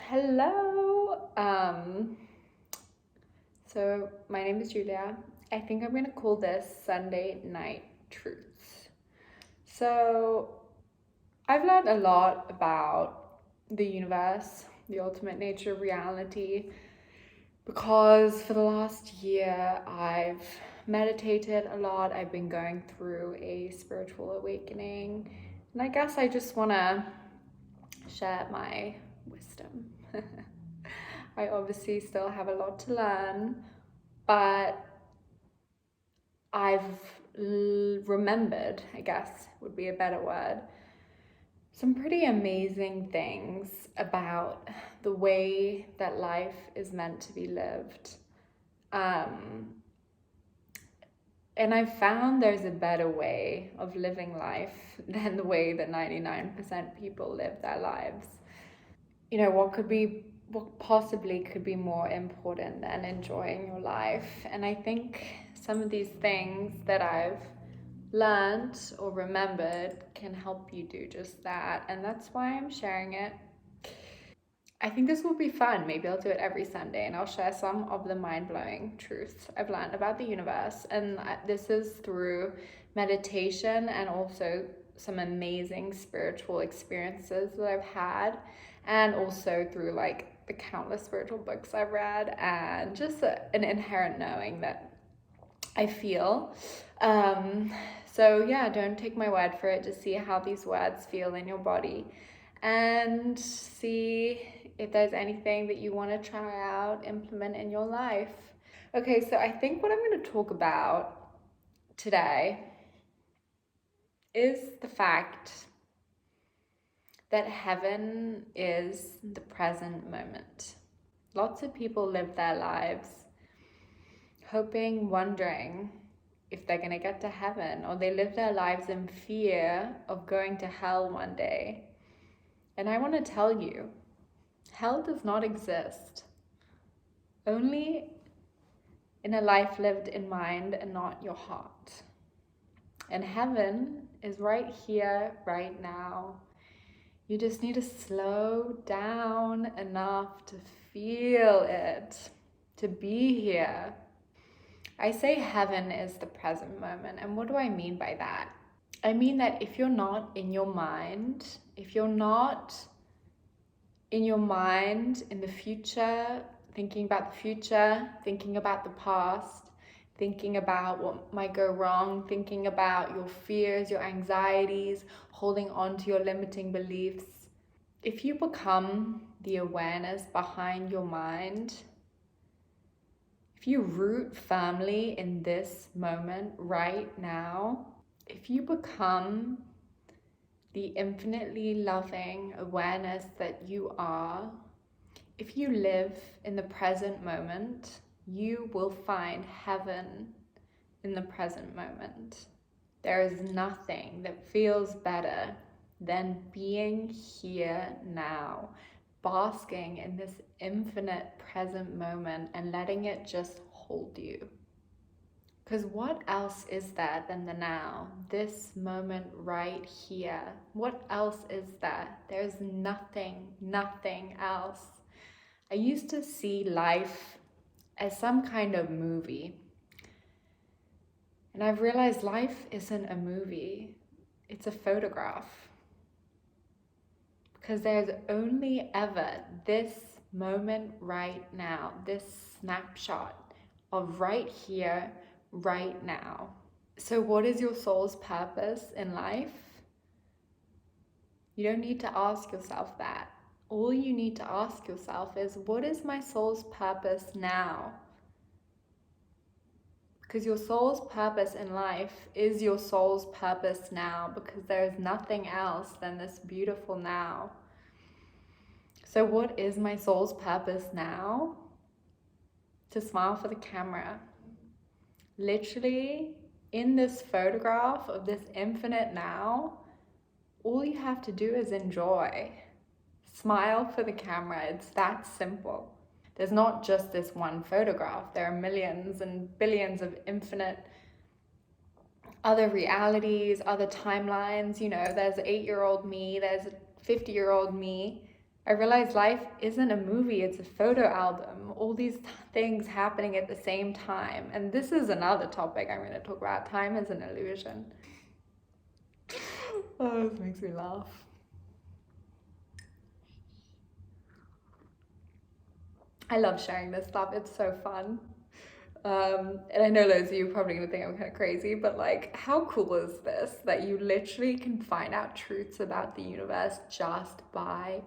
Hello. So my name is Giulia. I think I'm gonna call this Sunday Night Truths. So I've learned a lot about the universe, the ultimate nature of reality, because for the last year I've meditated a lot. I've been going through a spiritual awakening, and I guess I just wanna share my wisdom. I obviously still have a lot to learn, but I've remembered, I guess would be a better word, some pretty amazing things about the way that life is meant to be lived. Um, and I've found there's a better way of living life than the way that 99% people live their lives. What possibly could be more important than enjoying your life? And I think some of these things that I've learned or remembered can help you do just that, and that's why I'm sharing it. I think this will be fun. Maybe I'll do it every Sunday and I'll share some of the mind-blowing truths I've learned about the universe. And this is through meditation and also some amazing spiritual experiences that I've had, and also through like the countless spiritual books I've read, and just an inherent knowing that I feel. Um, so yeah, don't take my word for it. Just see how these words feel in your body and see if there's anything that you want to try out, implement in your life. Okay, so I think what I'm going to talk about today is the fact that heaven is the present moment. Lots of people live their lives hoping, wondering if they're going to get to heaven, or they live their lives in fear of going to hell one day. And I want to tell you, hell does not exist. Only in a life lived in mind and not your heart. And heaven is right here, right now. You just need to slow down enough to feel it, to be here. I say heaven is the present moment. And what do I mean by that? I mean that if you're not in your mind, if you're not in your mind in the future, thinking about the future, thinking about the past, thinking about what might go wrong, thinking about your fears, your anxieties, holding on to your limiting beliefs, if you become the awareness behind your mind, if you root firmly in this moment right now, if you become the infinitely loving awareness that you are, if you live in the present moment, you will find heaven in the present moment. There is nothing that feels better than being here now, basking in this infinite present moment and letting it just hold you. Because what else is there than the now, this moment right here? What else is there? There's nothing else. I used to see life as some kind of movie. And I've realized life isn't a movie, it's a photograph. Because there's only ever this moment right now, this snapshot of right here, right now. So, what is your soul's purpose in life? You don't need to ask yourself that. All you need to ask yourself is, what is my soul's purpose now? Because your soul's purpose in life is your soul's purpose now, because there is nothing else than this beautiful now. So, what is my soul's purpose now? To smile for the camera. Literally, in this photograph of this infinite now, all you have to do is enjoy. Smile for the camera. It's that simple. There's not just this one photograph. There are millions and billions of infinite other realities, other timelines. There's 8-year-old me, there's 50-year-old me, I realized life isn't a movie, it's a photo album. All these things happening at the same time. And this is another topic I'm going to talk about. Time is an illusion. Oh, this makes me laugh. I love sharing this stuff. It's so fun. And I know loads of you are probably going to think I'm kind of crazy, but like, how cool is this that you literally can find out truths about the universe just by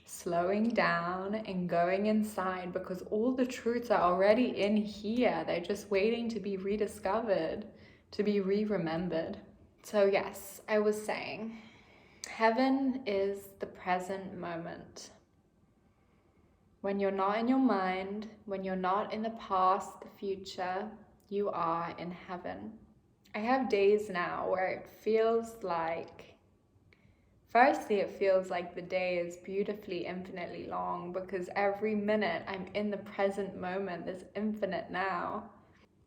slowing down and going inside, because all the truths are already in here. They're just waiting to be rediscovered, to be re-remembered. So yes, I was saying, heaven is the present moment. When you're not in your mind, when you're not in the past, the future, you are in heaven. I have days now where it feels like, firstly, it feels like the day is beautifully, infinitely long, because every minute I'm in the present moment, this infinite now.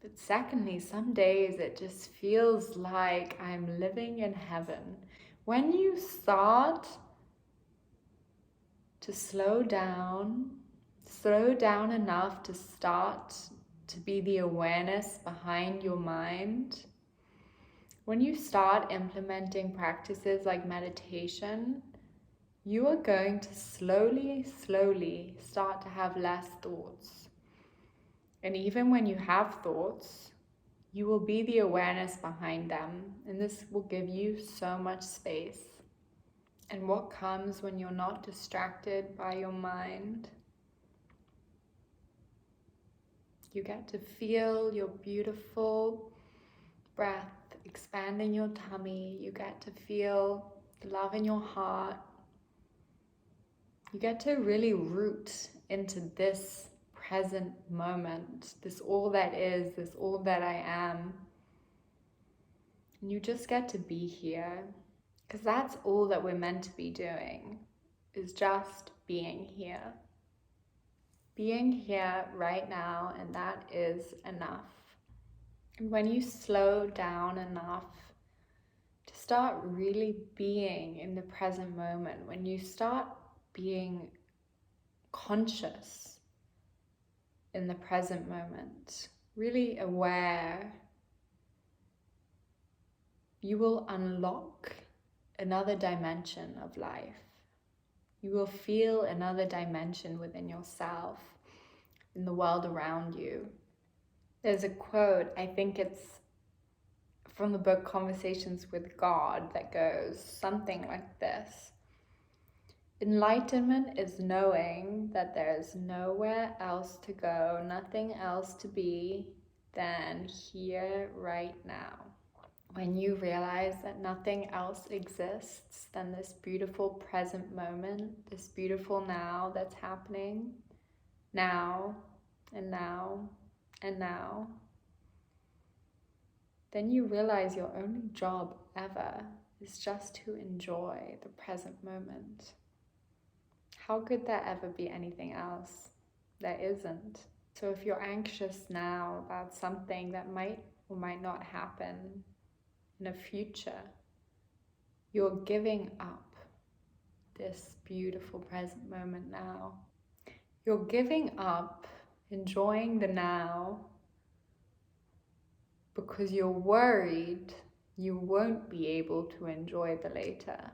But secondly, some days it just feels like I'm living in heaven. When you start to slow down enough to start to be the awareness behind your mind, when you start implementing practices like meditation, you are going to slowly start to have less thoughts. And even when you have thoughts, you will be the awareness behind them, and this will give you so much space. And what comes when you're not distracted by your mind? You get to feel your beautiful breath expanding your tummy. You get to feel the love in your heart. You get to really root into this present moment, this all that is, this all that I am. And you just get to be here, because that's all that we're meant to be doing, is just being here. Being here right now, and that is enough. And when you slow down enough to start really being in the present moment, when you start being conscious in the present moment, really aware, you will unlock another dimension of life. You will feel another dimension within yourself, in the world around you. There's a quote, I think it's from the book Conversations with God, that goes something like this. Enlightenment is knowing that there is nowhere else to go, nothing else to be than here right now. When you realize that nothing else exists than this beautiful present moment, this beautiful now that's happening, now and now and now, then you realize your only job ever is just to enjoy the present moment. How could there ever be anything else? There isn't. So if you're anxious now about something that might or might not happen in the future, you're giving up this beautiful present moment now. You're giving up enjoying the now because you're worried you won't be able to enjoy the later.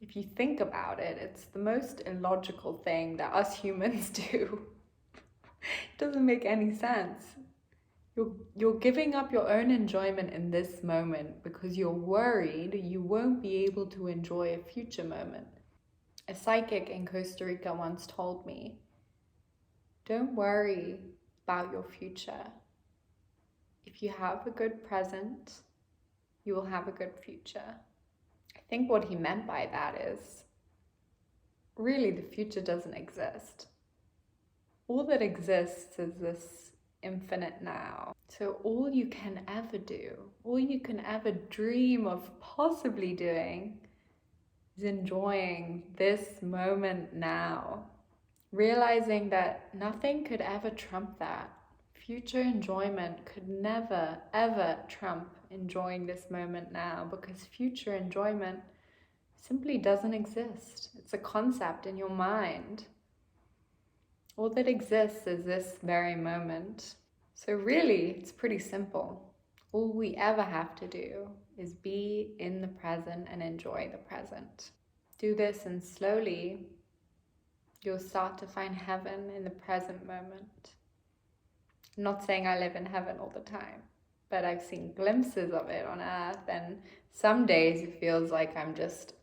If you think about it, it's the most illogical thing that us humans do. It doesn't make any sense. You're giving up your own enjoyment in this moment because you're worried you won't be able to enjoy a future moment. A psychic in Costa Rica once told me, don't worry about your future. If you have a good present, you will have a good future. I think what he meant by that is, really the future doesn't exist. All that exists is this infinite now. So all you can ever do, all you can ever dream of possibly doing, is enjoying this moment now. Realizing that nothing could ever trump that. Future enjoyment could never, ever trump enjoying this moment now, because future enjoyment simply doesn't exist. It's a concept in your mind. All that exists is this very moment. So really, it's pretty simple. All we ever have to do is be in the present and enjoy the present. Do this, and slowly you'll start to find heaven in the present moment. I'm not saying I live in heaven all the time, but I've seen glimpses of it on earth, and some days it feels like I'm just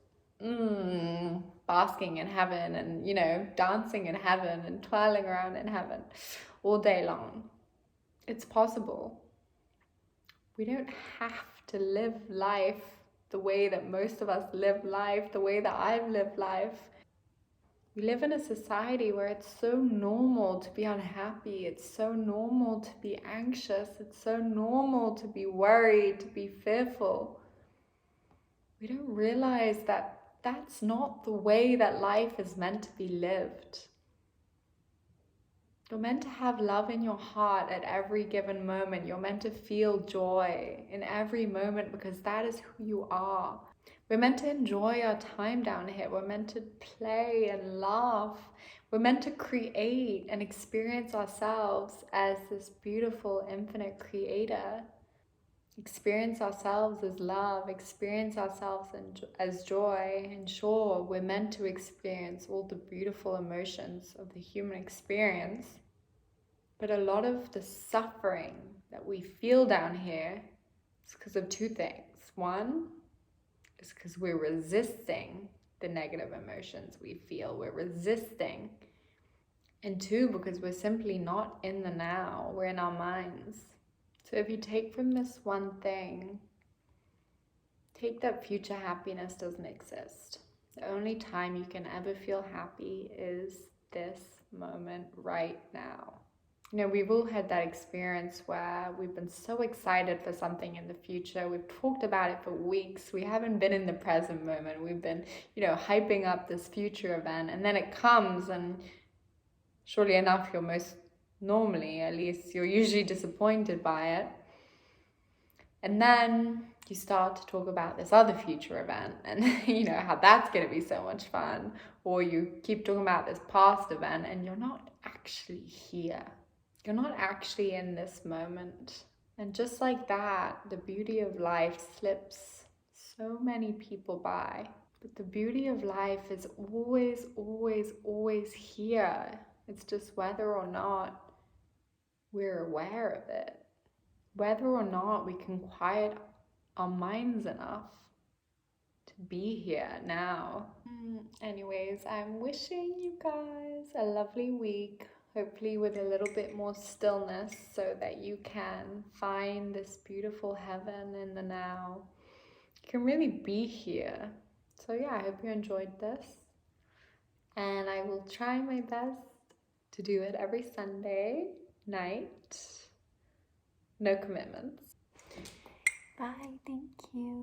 basking in heaven and, dancing in heaven and twirling around in heaven all day long. It's possible. We don't have to live life the way that most of us live life, the way that I've lived life. We live in a society where it's so normal to be unhappy. It's so normal to be anxious. It's so normal to be worried, to be fearful. We don't realize that that's not the way that life is meant to be lived. You're meant to have love in your heart at every given moment. You're meant to feel joy in every moment because that is who you are. We're meant to enjoy our time down here. We're meant to play and laugh. We're meant to create and experience ourselves as this beautiful, infinite creator. Experience ourselves as love, experience ourselves as joy. And sure, we're meant to experience all the beautiful emotions of the human experience. But a lot of the suffering that we feel down here is because of two things. One, is because we're resisting the negative emotions we feel. We're resisting. And two, because we're simply not in the now. We're in our minds. So if you take from this one thing, take that future happiness doesn't exist. The only time you can ever feel happy is this moment right now. We've all had that experience where we've been so excited for something in the future. We've talked about it for weeks. We haven't been in the present moment. We've been, hyping up this future event, and then it comes, and surely enough, normally, at least, you're usually disappointed by it. And then you start to talk about this other future event and, how that's going to be so much fun. Or you keep talking about this past event and you're not actually here. You're not actually in this moment. And just like that, the beauty of life slips so many people by. But the beauty of life is always, always, always here. It's just whether or not we're aware of it. Whether or not we can quiet our minds enough to be here now. Anyways, I'm wishing you guys a lovely week, hopefully with a little bit more stillness so that you can find this beautiful heaven in the now. You can really be here. So yeah, I hope you enjoyed this. And I will try my best to do it every Sunday night. No commitments. Bye, thank you.